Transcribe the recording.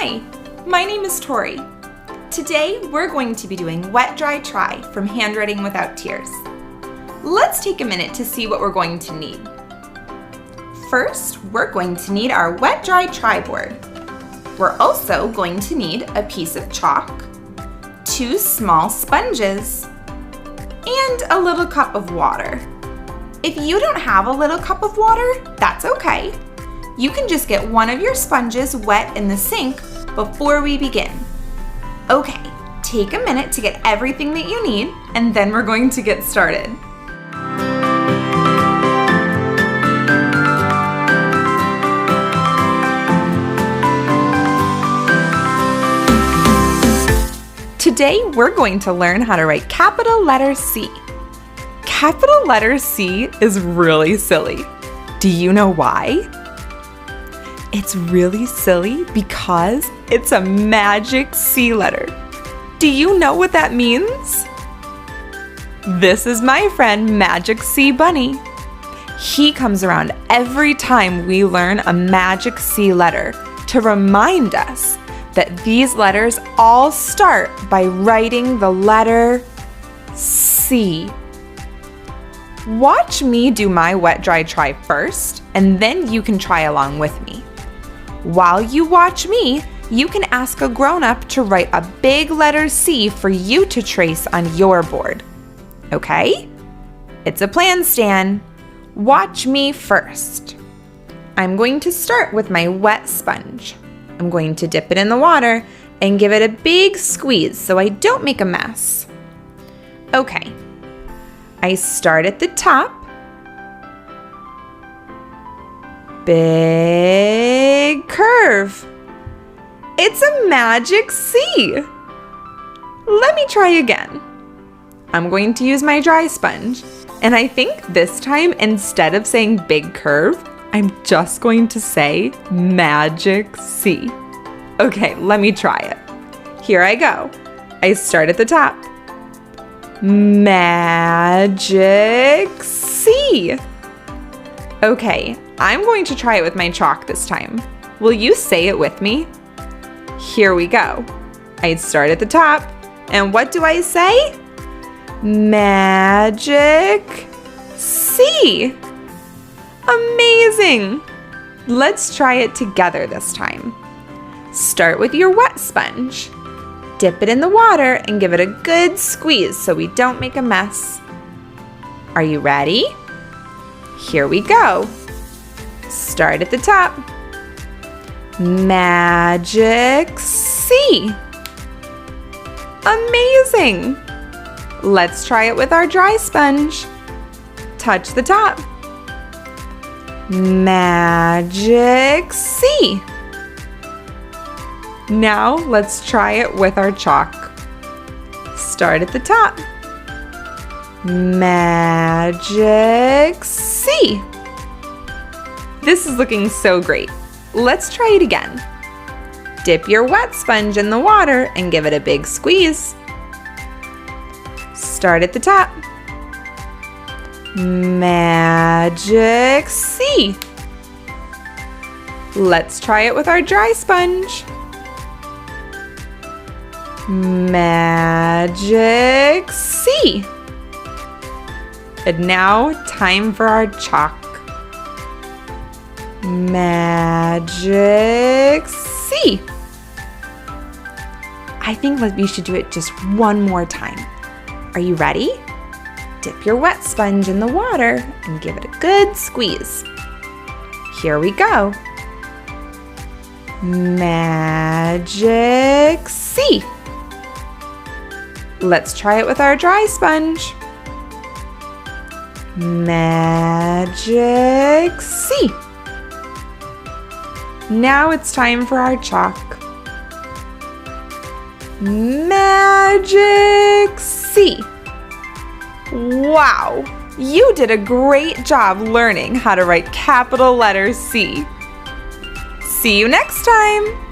Hi, my name is Tori. Today we're going to be doing Wet, Dry, Try from Handwriting Without Tears. Let's take a minute to see what we're going to need. First, we're going to need our Wet, Dry, Try board. We're also going to need a piece of chalk, 2 small sponges, and a little cup of water. If you don't have a little cup of water, that's okay. You can just get one of your sponges wet in the sink before we begin. Okay, take a minute to get everything that you need, and then we're going to get started. Today, we're going to learn how to write capital letter C. Capital letter C is really silly. Do you know why? It's really silly because it's a magic C letter. Do you know what that means? This is my friend Magic C Bunny. He comes around every time we learn a magic C letter to remind us that these letters all start by writing the letter C. Watch me do my wet, dry, try first, and then you can try along with me. While you watch me, you can ask a grown-up to write a big letter C for you to trace on your board. Okay? It's a plan, Stan. Watch me first. I'm going to start with my wet sponge. I'm going to dip it in the water and give it a big squeeze so I don't make a mess. Okay. I start at the top. Big curve. It's a magic C. Let me try again. I'm going to use my dry sponge, and I think this time instead of saying big curve, I'm just going to say magic C. Okay, let me try it. Here I go. I start at the top. Magic C. Okay, I'm going to try it with my chalk this time. Will you say it with me? Here we go. I start at the top, and what do I say? Magic C. Amazing! Let's try it together this time. Start with your wet sponge. Dip it in the water and give it a good squeeze so we don't make a mess. Are you ready? Here we go. Start at the top. Magic C. Amazing! Let's try it with our dry sponge. Touch the top. Magic C. Now let's try it with our chalk. Start at the top. Magic C. This is looking so great. Let's try it again. Dip your wet sponge in the water and give it a big squeeze. Start at the top. Magic C. Let's try it with our dry sponge. Magic C. And now, time for our chalk. Magic C. I think we should do it just one more time. Are you ready? Dip your wet sponge in the water and give it a good squeeze. Here we go. Magic C. Let's try it with our dry sponge. Magic C. Now it's time for our chalk. Magic C. Wow, you did a great job learning how to write capital letter C. See you next time!